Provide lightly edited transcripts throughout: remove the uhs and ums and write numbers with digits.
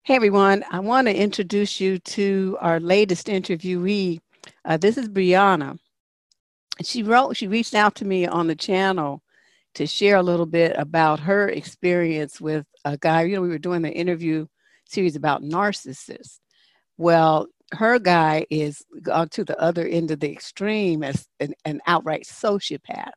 Hey everyone, I want to introduce you to our latest interviewee. This is Brianna. She reached out to me on the channel to share a little bit about her experience with a guy. We were doing the interview series about narcissists. Well, her guy is gone to the other end of the extreme as an outright sociopath.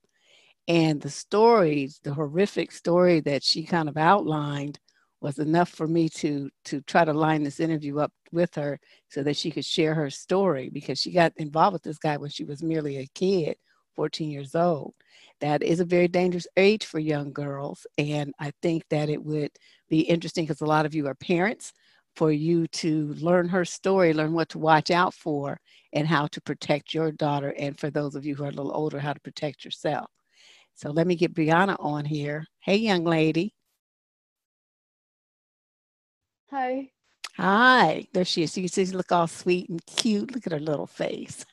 And the stories, the horrific story that she kind of outlined was enough for me to try to line this interview up with her so that she could share her story, because she got involved with this guy when she was merely a kid, 14 years old. That is a very dangerous age for young girls. And I think that it would be interesting, because a lot of you are parents, for you to learn her story, learn what to watch out for, and how to protect your daughter. And for those of you who are a little older, how to protect yourself. So let me get Brianna on here. Hey, young lady. Hi. Hi. There she is. You can see she look all sweet and cute. Look at her little face.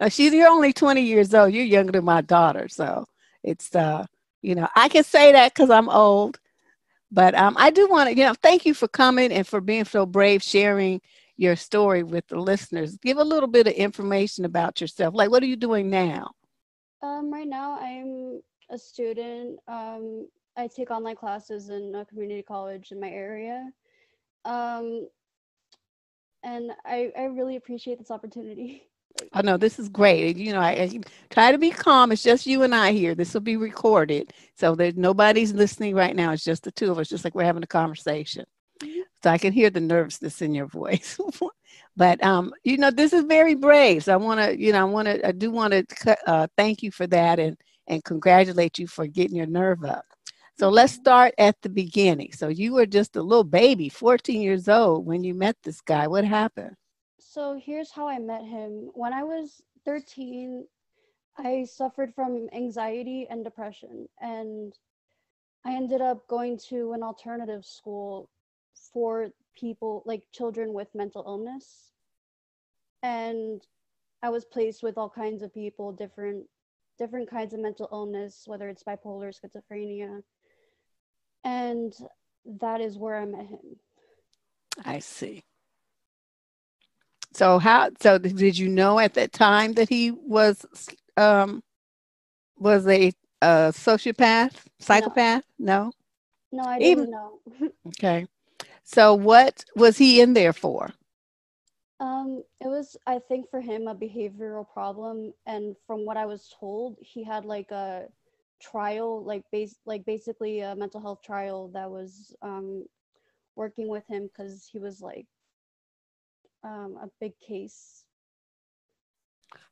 You're only 20 years old. You're younger than my daughter. So it's, I can say that because I'm old. But I do want to, thank you for coming and for being so brave, sharing your story with the listeners. Give a little bit of information about yourself. Like, what are you doing now? Right now I'm a student. I take online classes in a community college in my area. Um, and I really appreciate this opportunity. Like, Oh no, this is great. I try to be calm. It's just you and I here. This will be recorded, so there's nobody's listening right now. It's just the two of us, just like we're having a conversation. mhm. So I can hear the nervousness in your voice. But this is very brave. So I do want to thank you for that, and congratulate you for getting your nerve up. So let's start at the beginning. So you were just a little baby, 14 years old, when you met this guy. What happened? So here's how I met him. When I was 13, I suffered from anxiety and depression, and I ended up going to an alternative school for people like children with mental illness. And I was placed with all kinds of people, different kinds of mental illness, whether it's bipolar, schizophrenia, and that is where I met him. I see. So did you know at that time that he um was a sociopath, No, psychopath? No? no, I Even didn't know. okay. So what was he in there for? It was, I think, for him a behavioral problem, and from what I was told, he had like a trial, like basically a mental health trial that was working with him because he was like a big case.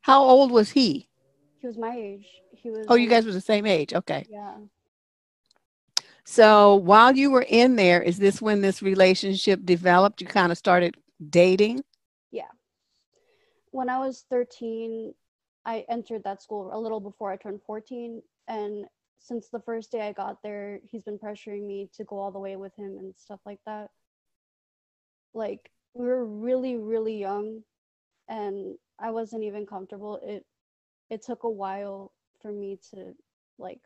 How old was he? He was my age. He Oh, was you guys only, were the same age. Okay. yeah, So while you were in there, is this when this relationship developed? You kind of started dating? yeah. When I was 13, I entered that school a little before I turned 14. And since the first day I got there, he's been pressuring me to go all the way with him and stuff like that. Like, we were really, really young, and I wasn't even comfortable. It took a while for me to like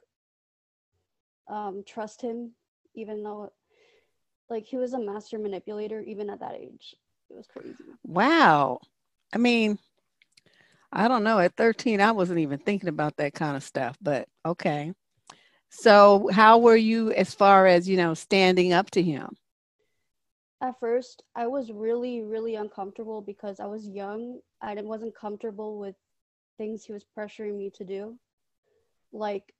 trust him, even though like he was a master manipulator even at that age. It was crazy. Wow. I mean, I don't know. At 13, I wasn't even thinking about that kind of stuff, but okay. So how were you as far as, standing up to him? At first, I was really, really uncomfortable because I was young. Wasn't comfortable with things he was pressuring me to do. Like,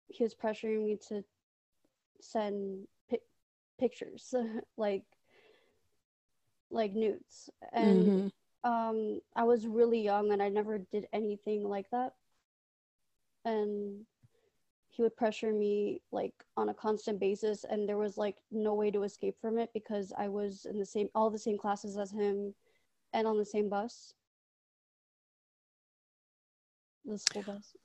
he was pressuring me to send pictures, like nudes, and Mhm. I was really young and I never did anything like that. And he would pressure me like on a constant basis, and there was like no way to escape from it because I was in all the same classes as him and on the same bus, the school bus.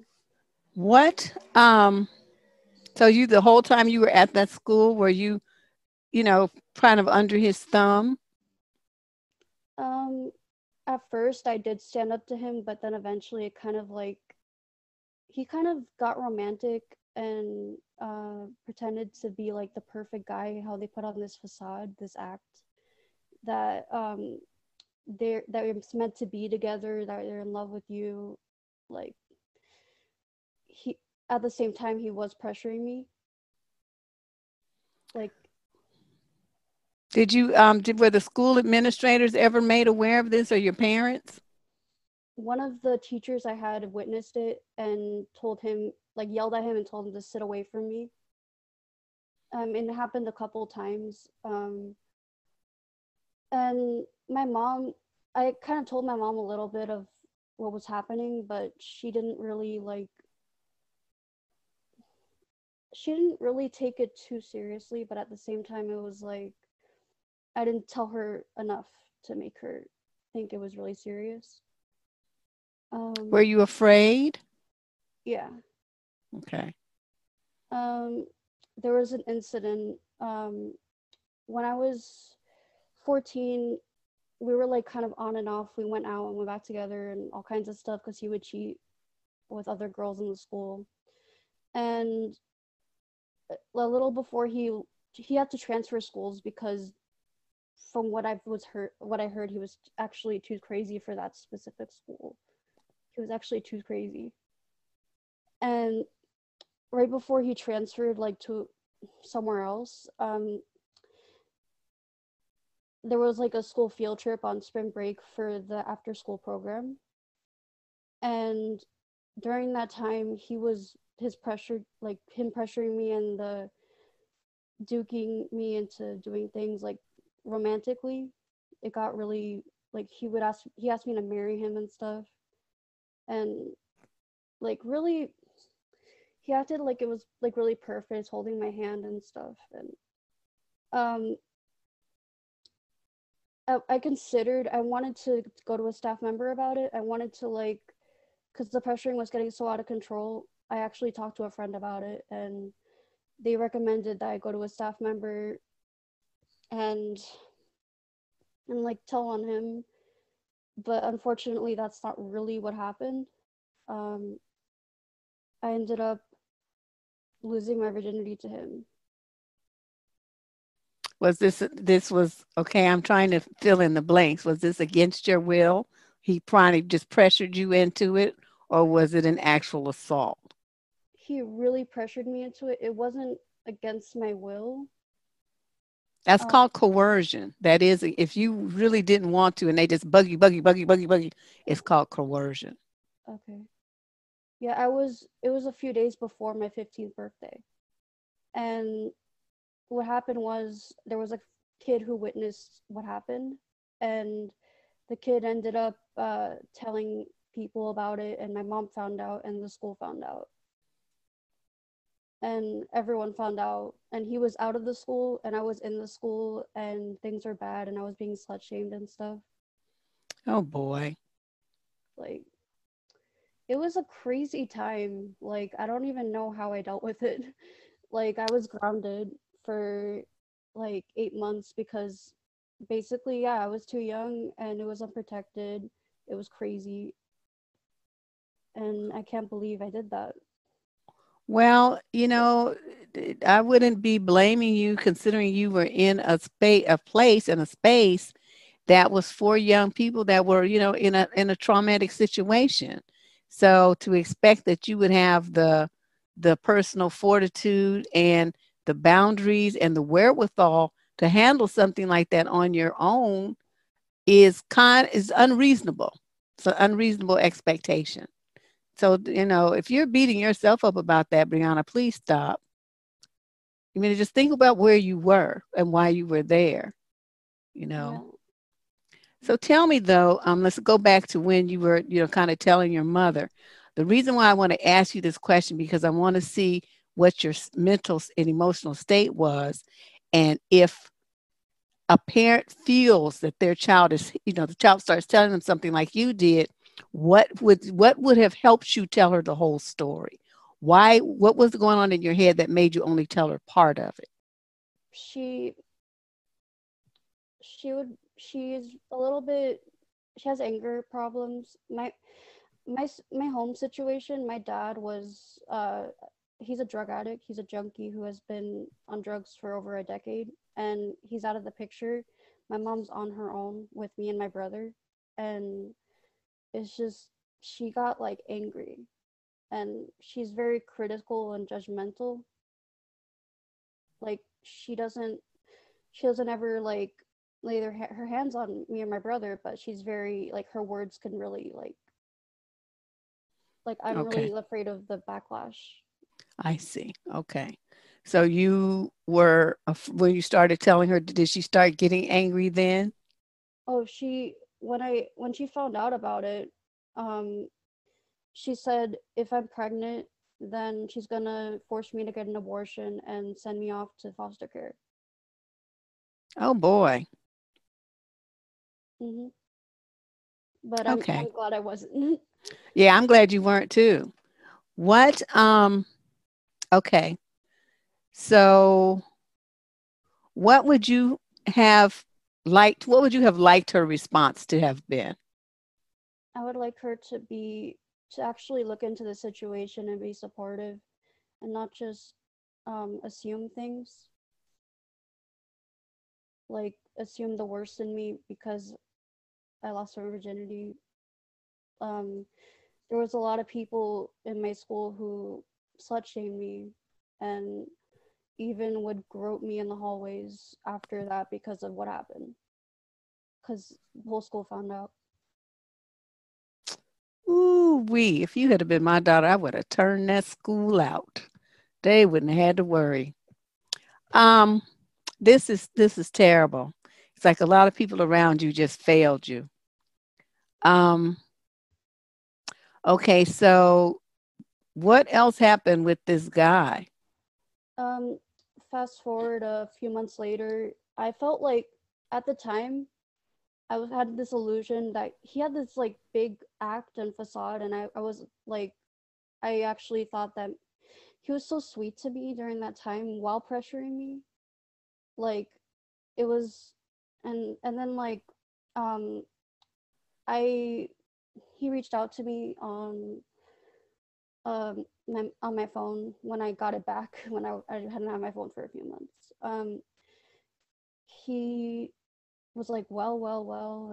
What? So you, the whole time you were at that school, were you, kind of under his thumb? Um, at first I did stand up to him, but then eventually it kind of like he kind of got romantic and pretended to be like the perfect guy. How they put on this facade, this act that they're meant to be together, that they're in love with you. Like he at the same time he was pressuring me. Like Were the school administrators ever made aware of this, or your parents? one of the teachers I had witnessed it and told him, like yelled at him and told him to sit away from me. And it happened a couple times. And my mom, I kind of told my mom a little bit of what was happening, but she didn't really take it too seriously. But at the same time, it was like I didn't tell her enough to make her think it was really serious. Were you afraid? Yeah. Okay. There was an incident when I was 14. We were like kind of on and off. We went out and went back together and all kinds of stuff because he would cheat with other girls in the school. And a little before he had to transfer schools because from what I heard, he was actually too crazy for that specific school. He was actually too crazy. And right before he transferred like to somewhere else, there was like a school field trip on spring break for the after school program. And during that time his pressure, like him pressuring me and the duking me into doing things like romantically. It got really like he asked me to marry him and stuff. And like really he acted like it was like really perfect, holding my hand and stuff. And um I wanted to go to a staff member about it. I wanted to like, because the pressuring was getting so out of control. I actually talked to a friend about it, and they recommended that I go to a staff member and like tell on him. But unfortunately, that's not really what happened. Um, I ended up losing my virginity to him. Was this was okay? I'm trying to fill in the blanks. Was this against your will? He probably just pressured you into it, or was it an actual assault? He really pressured me into it. It wasn't against my will. That's called coercion. That is, if you really didn't want to and they just bug you, it's called coercion. Okay. Yeah, it was a few days before my 15th birthday. And what happened was there was a kid who witnessed what happened, and the kid ended up telling people about it, and my mom found out and the school found out. And everyone found out, and he was out of the school and I was in the school, and things were bad and I was being slut shamed and stuff. Oh boy. Like it was a crazy time. Like I don't even know how I dealt with it. Like I was grounded for like 8 months because basically, yeah, I was too young and it was unprotected. It was crazy. And I can't believe I did that. Well, I wouldn't be blaming you considering you were in a place in a space that was for young people that were, in a traumatic situation. So to expect that you would have the personal fortitude and the boundaries and the wherewithal to handle something like that on your own is unreasonable. It's an unreasonable expectation. So, if you're beating yourself up about that, Brianna, please stop. I mean, just think about where you were and why you were there, you Yeah. know. So tell me though, let's go back to when you were, kind of telling your mother. The reason why I want to ask you this question because I want to see what your mental and emotional state was, and if a parent feels that their child is, the child starts telling them something like you did, what would have helped you tell her the whole story? Why? What was going on in your head that made you only tell her part of it? She she's a little bit, she has anger problems. My home situation, my dad was he's a drug addict, he's a junkie who has been on drugs for over a decade, and he's out of the picture. My mom's on her own with me and my brother, and it's just, she got like angry, and she's very critical and judgmental. Like she doesn't ever like lay her hands on me or my brother, but she's very like, her words can really like I'm Okay, really afraid of the backlash. I see. Okay. So you were, when you started telling her, did she start getting angry then? Oh, when she found out about it, um, she said if I'm pregnant, then she's gonna force me to get an abortion and send me off to foster care. Oh boy. hmm But Okay. I'm glad I wasn't. Yeah, I'm glad you weren't too. What, okay. So what would you have what would you have liked her response to have been? I would like her to actually look into the situation and be supportive, and not just assume things, like assume the worst in me because I lost my virginity. Um, there was a lot of people in my school who slut shamed me, and even would grope me in the hallways after that because of what happened. Because the whole school found out. Ooh wee. If you had been my daughter, I would have turned that school out. They wouldn't have had to worry. Um, this is terrible. It's like a lot of people around you just failed you. Um, okay, so what else happened with this guy? Um, Fast forward a few months later, I felt like at the time had this illusion that he had this like big act and facade, and I was like, I actually thought that he was so sweet to me during that time while pressuring me. Like it was, and then like um I he reached out to me on my phone when I got it back, when I hadn't had my phone for a few months. He was like, well,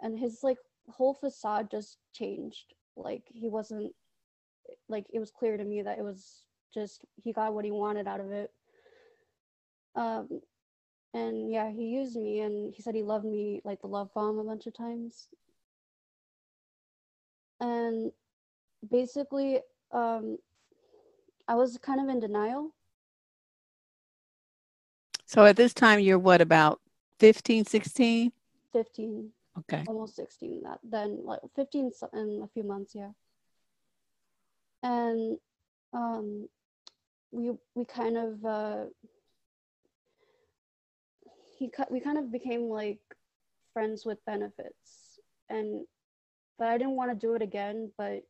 and his like whole facade just changed. Like he wasn't, like, it was clear to me that it was just he got what he wanted out of it. Um, and yeah, he used me, and he said he loved me like the love bomb a bunch of times. And basically, um, I was kind of in denial. So at this time you're what, about 15, 16? 15, Okay. almost 16. That then like 15 in a few months, yeah. And um, we kind of we kind of became like friends with benefits, and but I didn't want to do it again. But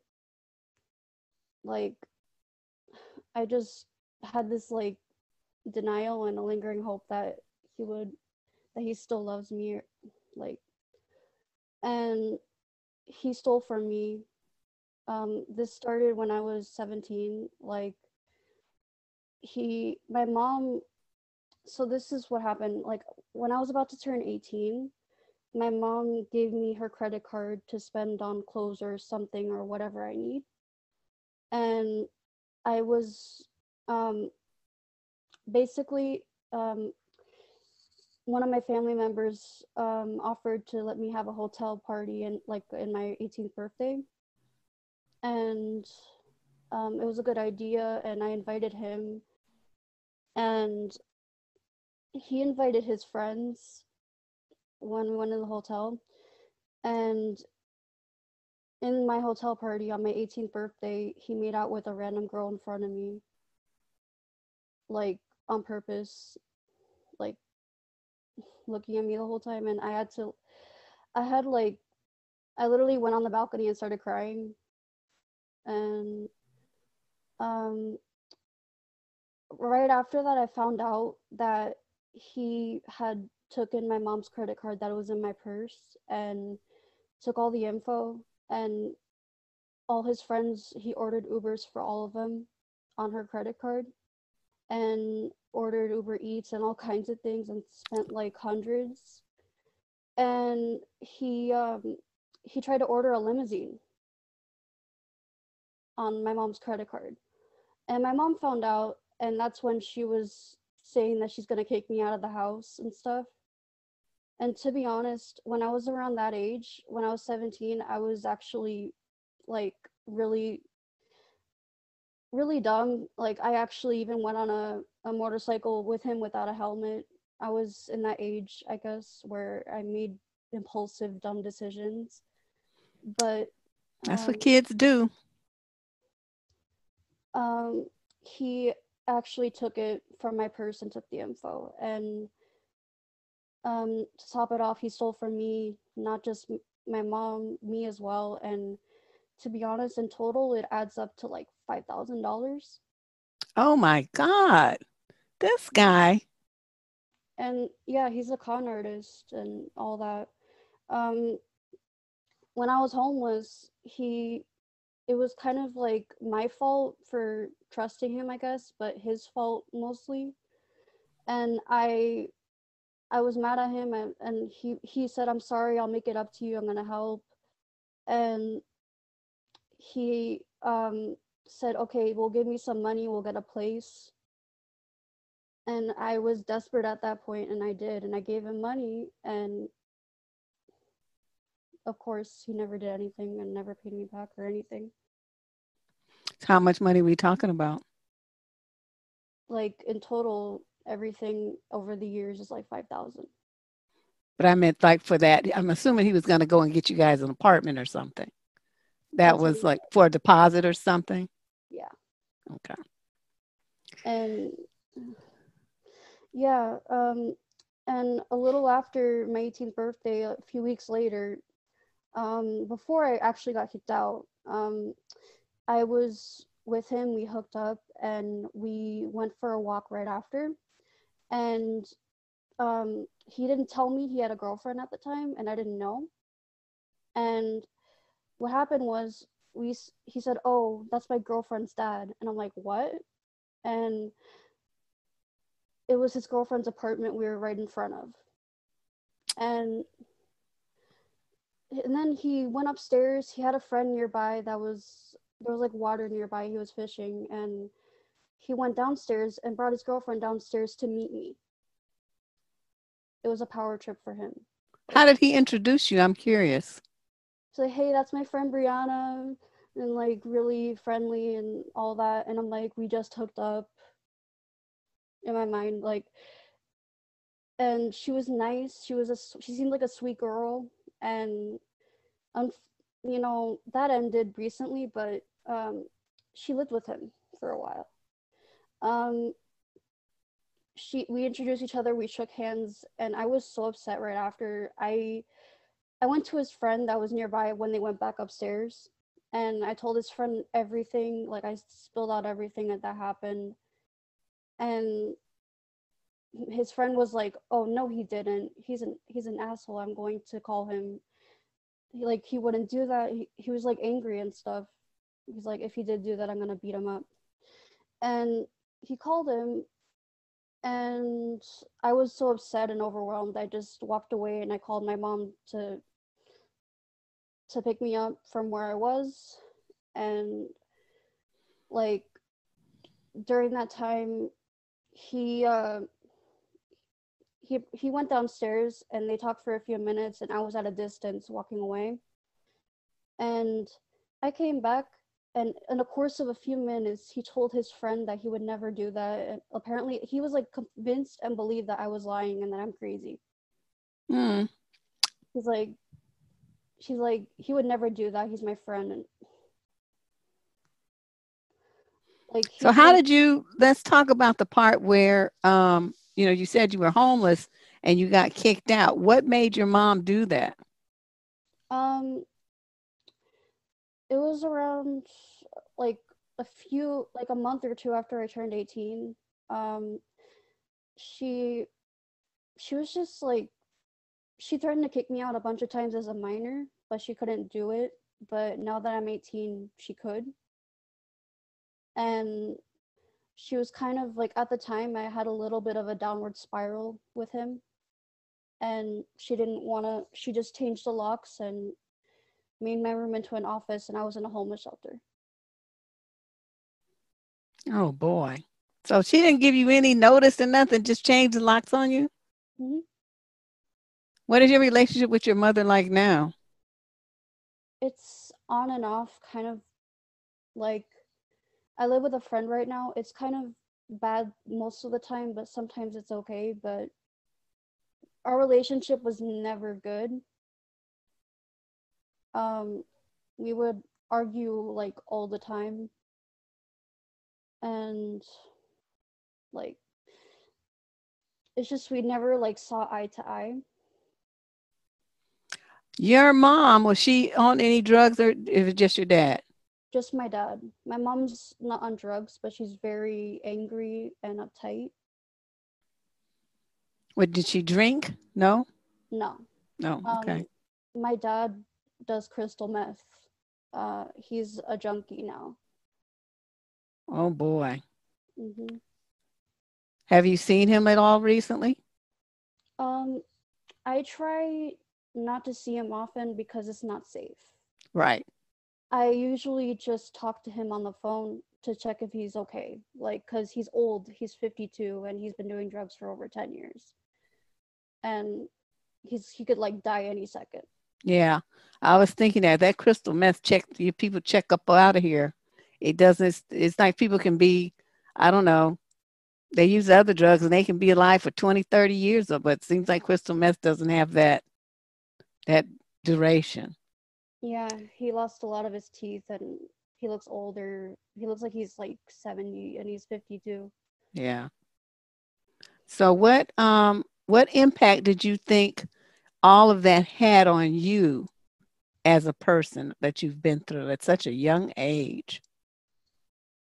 like I just had this like denial and a lingering hope that he would, that he still loves me, like, and he stole from me. This started when I was 17. Like my mom. So this is what happened. Like when I was about to turn 18, my mom gave me her credit card to spend on clothes or something or whatever I need, and I was um, basically one of my family members offered to let me have a hotel party in like in my 18th birthday, and it was a good idea, and I invited him, and he invited his friends when we went to the hotel. And in my hotel party on my 18th birthday, he made out with a random girl in front of me, like on purpose, like looking at me the whole time. And I literally went on the balcony and started crying. And um, right after that, I found out that he had taken my mom's credit card that was in my purse and took all the info, and all his friends, he ordered Ubers for all of them on her credit card, and ordered Uber Eats and all kinds of things, and spent like hundreds. And he tried to order a limousine on my mom's credit card. And my mom found out, and that's when she was saying that she's going to kick me out of the house and stuff. And to be honest, when I was around that age, when I was 17, I was actually like really, really dumb. Like, I actually even went on a motorcycle with him without a helmet. I was in that age, I guess, where I made impulsive, dumb decisions. But That's what um, kids do. um, he actually took it from my purse and took the info. And to top it off, he stole from me, not just my mom, me as well. And to be honest, in total, it adds up to like $5,000. Oh my God. This guy. And yeah, he's a con artist and all that. Um, when I was homeless, it was kind of like my fault for trusting him, I guess, but his fault mostly. And I was mad at him, and he said, "I'm sorry, I'll make it up to you. I'm gonna help." And he said, "Okay, well, give me some money. We'll get a place." And I was desperate at that point, and I did, and I gave him money, and of course, he never did anything and never paid me back or anything. How much money are we talking about? Like in total, everything over the years is like 5,000. But I meant like for that, I'm assuming he was going to go and get you guys an apartment or something. That That's what was he like said. for a deposit or something. Yeah. Okay. And yeah, and a little after my 18th birthday, a few weeks later, before I actually got kicked out, I was with him. We hooked up and we went for a walk right after. And he didn't tell me he had a girlfriend at the time, and I didn't know. And what happened was he said, "Oh, that's my girlfriend's dad," and I'm like, "What?" And it was his girlfriend's apartment we were right in front of. And and then he went upstairs. He had a friend nearby there was like water nearby. He was fishing, and he went downstairs and brought his girlfriend downstairs to meet me. It was a power trip for him. How did he introduce you? I'm curious. So, hey, that's my friend Brianna, and like really friendly and all that. And I'm like, we just hooked up in my mind, like, and she was nice. She seemed like a sweet girl, and um, that ended recently, but she lived with him for a while. Um, we introduced each other, we shook hands, and I was so upset right after. I went to his friend that was nearby when they went back upstairs, and I told his friend everything. Like, I spilled out everything that happened, and his friend was like, "Oh no, he didn't. He's an asshole. I'm going to call him." He wouldn't do that. He was like angry and stuff. He's like, "If he did do that, I'm gonna beat him up." And he called him, and I was so upset and overwhelmed. I just walked away, and I called my mom to pick me up from where I was. And like during that time, he uh he went downstairs, and they talked for a few minutes, and I was at a distance walking away. And I came back, and in the course of a few minutes, he told his friend that he would never do that. And apparently, he was like convinced and believed that I was lying and that I'm crazy. Hmm. He's like, she's like, he would never do that. He's my friend. And like, So he's how been, did you, let's talk about the part where, you know, you said you were homeless and you got kicked out. What made your mom do that? um, it was around like like a month or two after I turned 18. Um, she, she was just like, she threatened to kick me out a bunch of times as a minor, but she couldn't do it. But now that I'm 18, she could. And she was kind of like, at the time, I had a little bit of a downward spiral with him. And she didn't want to, she just changed the locks and made my room into an office, and I was in a homeless shelter. Oh boy. So she didn't give you any notice or nothing, just changed the locks on you? Hmm. What is your relationship with your mother like now? It's on and off, kind of like, I live with a friend right now. It's kind of bad most of the time, but sometimes it's okay. But our relationship was never good. Um, we would argue like all the time, and like it's just we never like saw eye to eye. Your mom, was she on any drugs or is it just your dad? Just my dad. My mom's not on drugs, but she's very angry and uptight. What, did she drink? No? No. No. Okay. Um, my dad does crystal meth. He's a junkie now. Oh boy. Hmm. Have you seen him at all recently? Um, I try not to see him often because it's not safe. Right. I usually just talk to him on the phone to check if he's okay. Like, cause he's old. He's 52 and he's been doing drugs for over 10 years. And he could like die any second. Yeah. I was thinking that crystal meth check you people check up out of here. It doesn't it's like people can be, I don't know, they use other drugs and they can be alive for 20, 30 years, but it seems like crystal meth doesn't have that duration. Yeah, he lost a lot of his teeth and he looks older. He looks like he's like 70 and he's 52. Yeah. So what impact did you think all of that had on you as a person that you've been through at such a young age?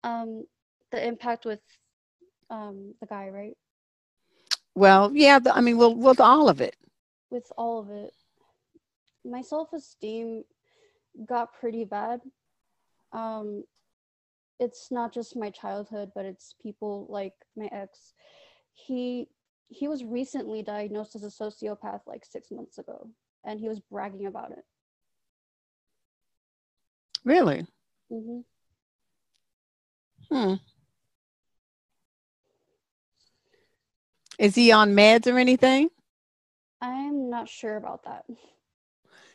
Um, the impact with the guy, right? Well, yeah, I mean, well, with all of it. With all of it, my self-esteem got pretty bad. Um, it's not just my childhood, but it's people like my ex. He he was recently diagnosed as a sociopath like 6 months ago, and he was bragging about it. Really? Hmm. Hmm. Is he on meds or anything? I'm not sure about that.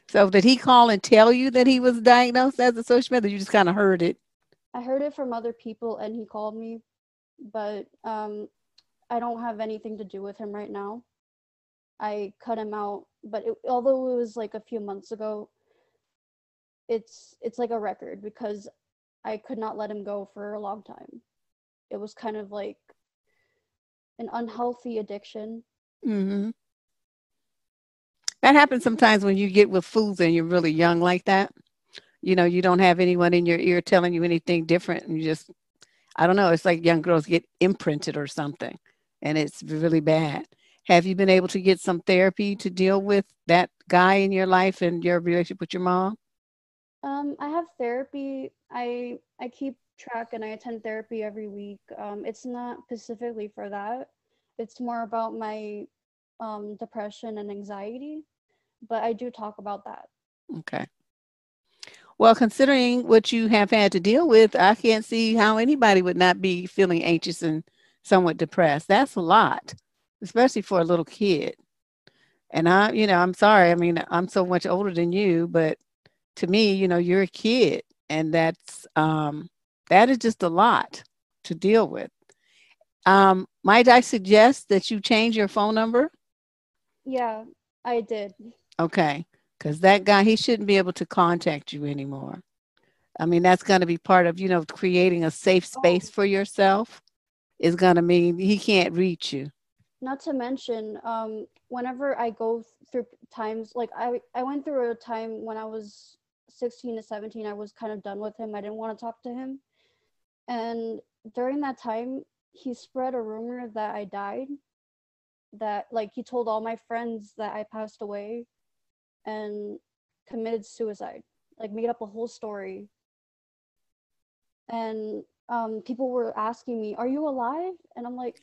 So did he call and tell you that he was diagnosed as a sociopath, or you just kind of heard it? I heard it from other people, and he called me, but I don't have anything to do with him right now. I cut him out, but although it was like a few months ago, it's like a record because I could not let him go for a long time. It was kind of like an unhealthy addiction. Hmm. That happens sometimes when you get with fools and you're really young like that. You know, you don't have anyone in your ear telling you anything different, and you just, I don't know, it's like young girls get imprinted or something, and it's really bad. Have you been able to get some therapy to deal with that guy in your life and your relationship with your mom? I have therapy. I keep track and I attend therapy every week. It's not specifically for that. It's more about my depression and anxiety, but I do talk about that. Okay. Well, considering what you have had to deal with, I can't see how anybody would not be feeling anxious and somewhat depressed. That's a lot, especially for a little kid. And I'm sorry. I mean, I'm so much older than you, but to me, you're a kid, and that is just a lot to deal with. Might I suggest that you change your phone number? Yeah, I did. Okay. because that guy, he shouldn't be able to contact you anymore. I mean, that's going to be part of, creating a safe Oh, space for yourself is going to mean he can't reach you. not to mention, whenever I go through times, like I went through a time when I was 16 to 17, I was kind of done with him. I didn't want to talk to him. And during that time, he spread a rumor that I died, that like he told all my friends that I passed away and committed suicide, like made up a whole story. And people were asking me, "Are you alive?" And I'm like,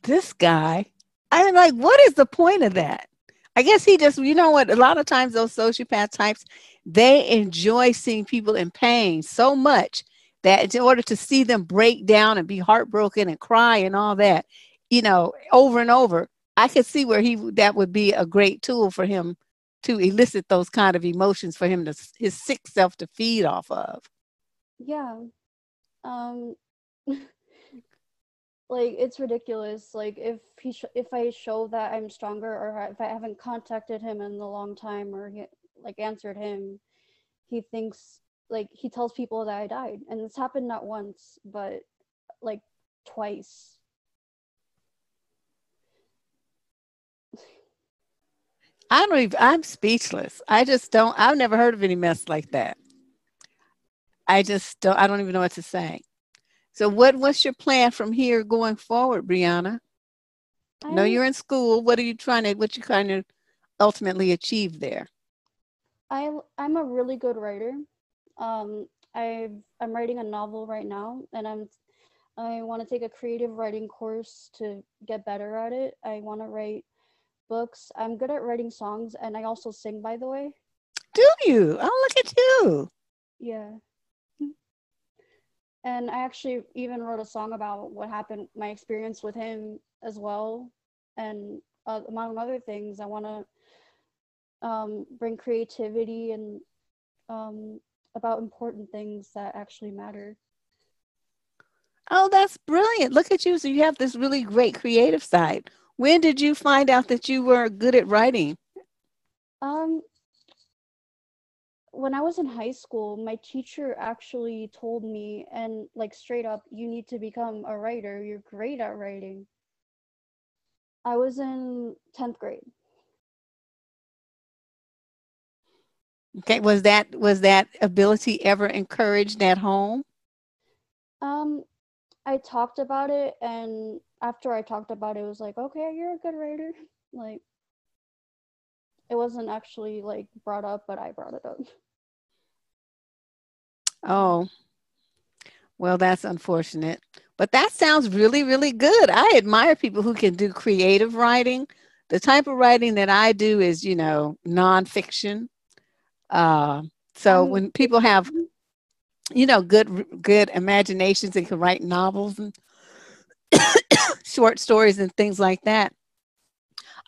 This guy, I'm like, what is the point of that? I guess he just, you know what? A lot of times those sociopath types, they enjoy seeing people in pain so much that in order to see them break down and be heartbroken and cry and all that, over and over, I could see where that would be a great tool for him to elicit those kind of emotions for him to his sick self to feed off of. yeah, um, like it's ridiculous. Like if I show that I'm stronger, or if I haven't contacted him in a long time, or like answered him, he thinks, like he tells people that I died, and this happened not once but like twice. I don't even, I'm speechless. I just don't, I've never heard of any mess like that. I don't even know what to say. So what's your plan from here going forward, Brianna? No, I'm you're in school. What you kind of ultimately achieve there? I'm a really good writer. I'm writing a novel right now, and I want to take a creative writing course to get better at it. I want to write books. I'm good at writing songs, and I also sing, by the way. Do you? Oh, look at you. Yeah. And I actually even wrote a song about what happened, my experience with him as well. And among other things, I want to bring creativity and um, about important things that actually matter. Oh, that's brilliant. Look at you. So you have this really great creative side. When did you find out that you were good at writing? Um, when I was in high school, my teacher actually told me, and like straight up, you need to become a writer. You're great at writing. I was in 10th grade. Okay, was that ability ever encouraged at home? Um, I talked about it, and after I talked about it, it was like, okay, you're a good writer. Like, it wasn't actually like brought up, but I brought it up. Oh, well, that's unfortunate. But that sounds really, really good. I admire people who can do creative writing. The type of writing that I do is, nonfiction. Uh, so I'm when people have, good imaginations and can write novels and short stories and things like that,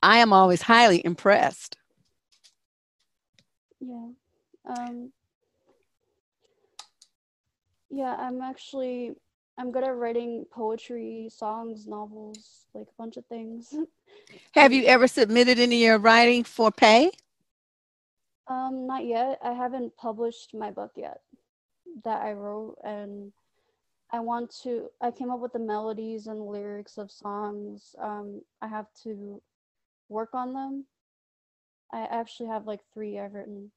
I am always highly impressed. Yeah. Um, yeah, I'm good at writing poetry, songs, novels, like a bunch of things. Have And you ever submitted any of your writing for pay? not yet. I haven't published my book yet that I wrote, and I came up with the melodies and lyrics of songs. I have to work on them. I actually have like 3 I've written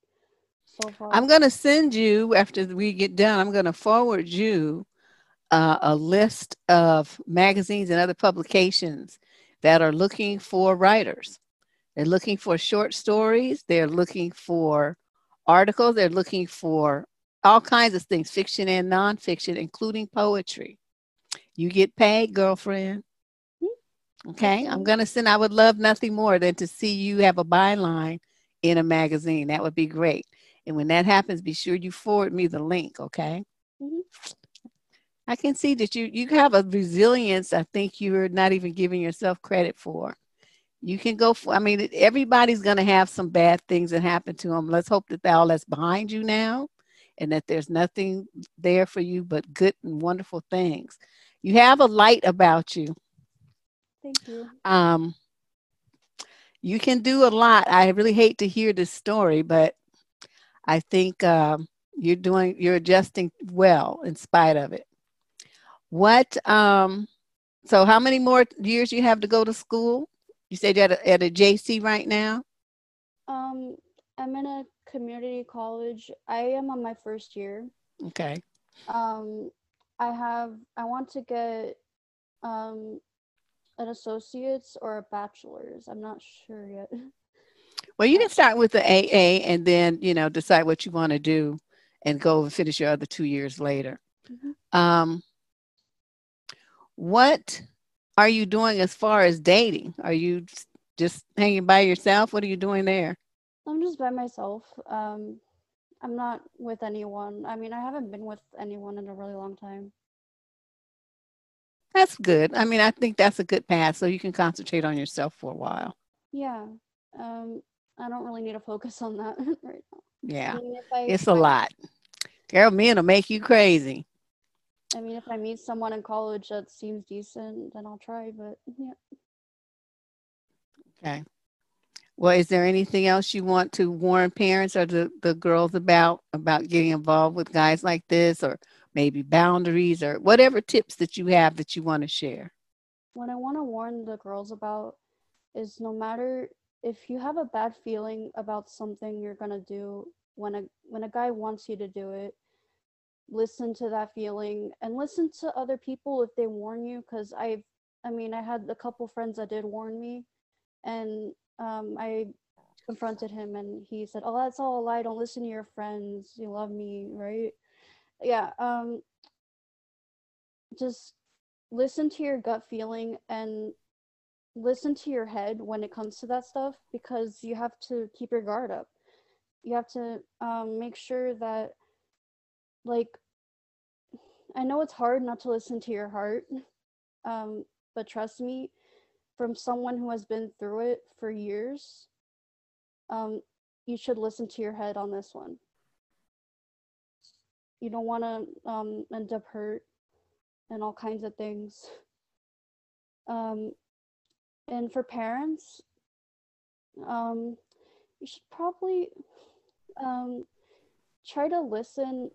so far. I'm going to send you, after we get done, I'm going to forward you a list of magazines and other publications that are looking for writers. They're looking for short stories. They're looking for articles. They're looking for all kinds of things, fiction and nonfiction, including poetry. You get paid, girlfriend. Hmm, Okay. okay. I would love nothing more than to see you have a byline in a magazine. That would be great. And when that happens, be sure you forward me the link. Okay. Hmm. I can see that you have a resilience I think you're not even giving yourself credit for. You can go for, I mean, everybody's going to have some bad things that happen to them. Let's hope that all that's behind you now and that there's nothing there for you but good and wonderful things. You have a light about you. Thank you. Um, You can do a lot. I really hate to hear this story, but I think you're adjusting well in spite of it. What, so how many more years you have to go to school? You said you're at a JC right now? Um, I'm in a community college. I am on my first year. Okay. Um, I want to get um an associate's or a bachelor's. I'm not sure yet. Well, you can start with the AA and then, decide what you want to do and go and finish your other 2 years later. Mhm. Um, what are you doing as far as dating? Are you just hanging by yourself? What are you doing there? I'm just by myself. I'm not with anyone. I mean, I haven't been with anyone in a really long time. That's good. I mean, I think that's a good path so you can concentrate on yourself for a while. Yeah. Um, I don't really need to focus on that right now. I Yeah, mean, if I it's a find, lot. Girl, men will make you crazy. I mean, if I meet someone in college that seems decent, then I'll try. But yeah, Okay. Well, is there anything else you want to warn parents or the girls about getting involved with guys like this, or maybe boundaries or whatever tips that you have that you want to share? what I want to warn the girls about is no matter if you have a bad feeling about something you're gonna do when a guy wants you to do it, listen to that feeling and listen to other people if they warn you. Because I mean, I had a couple friends that did warn me, and I confronted him, and he said, "Oh, that's all a lie. Don't listen to your friends. You love me, right?" Yeah. Just listen to your gut feeling and listen to your head when it comes to that stuff, because you have to keep your guard up. You have to make sure that, like, I know it's hard not to listen to your heart, but trust me, from someone who has been through it for years, um, you should listen to your head on this one. You don't want to end up hurt and all kinds of things. Um, and for parents, you should probably um, try to listen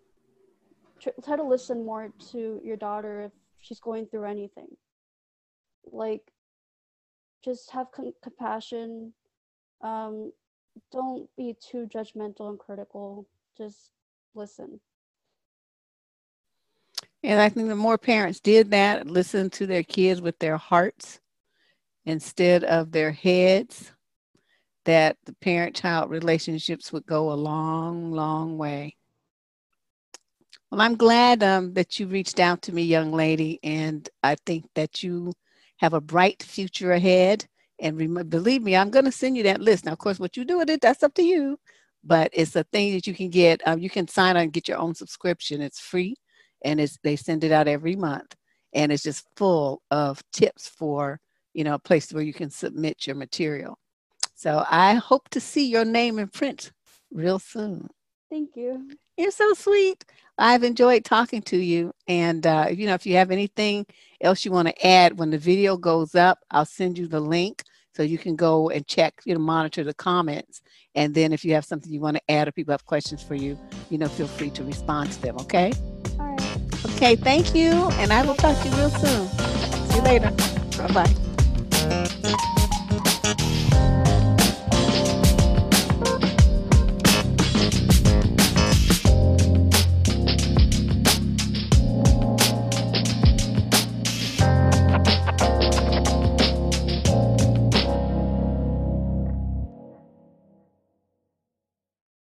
try to listen more to your daughter if she's going through anything. Like, just have compassion. Um, don't be too judgmental and critical. Just listen. And I think the more parents did that, listen to their kids with their hearts instead of their heads, that the parent-child relationships would go a long, long way. Well, I'm glad that you reached out to me, young lady, and I think that you have a bright future ahead. And believe me, I'm going to send you that list. Now, of course, what you do with it, that's up to you. But it's a thing that you can get. You can sign on and get your own subscription. It's free, and they send it out every month, and it's just full of tips for a place where you can submit your material. So I hope to see your name in print real soon. Thank you. You're so sweet. I've enjoyed talking to you. And, if you have anything else you want to add when the video goes up, I'll send you the link so you can go and check, monitor the comments. And then if you have something you want to add or people have questions for you, feel free to respond to them. Okay. All right. Okay. Thank you. And I will talk to you real soon. See you later. Bye bye.